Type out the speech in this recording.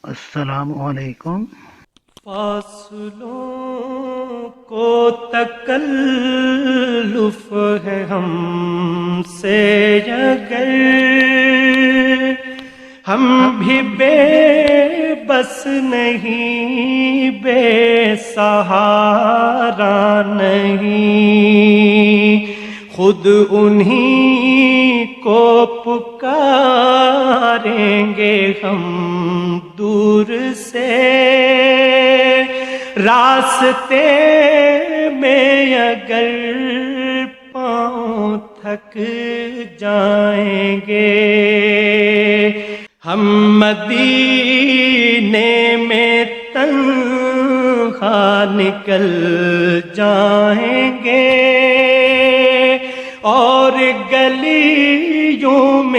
السلام علیکم۔ فاصلوں کو تکلف ہے ہم سے اگر ہم بھی بے بس نہیں، بے سہارا نہیں، خود انہی کو پکاریں گے ہم دور سے، راستے میں اگر پاؤں تھک جائیں گے، ہم مدینے میں تنہا نکل جائیں گے اور گلیوں میں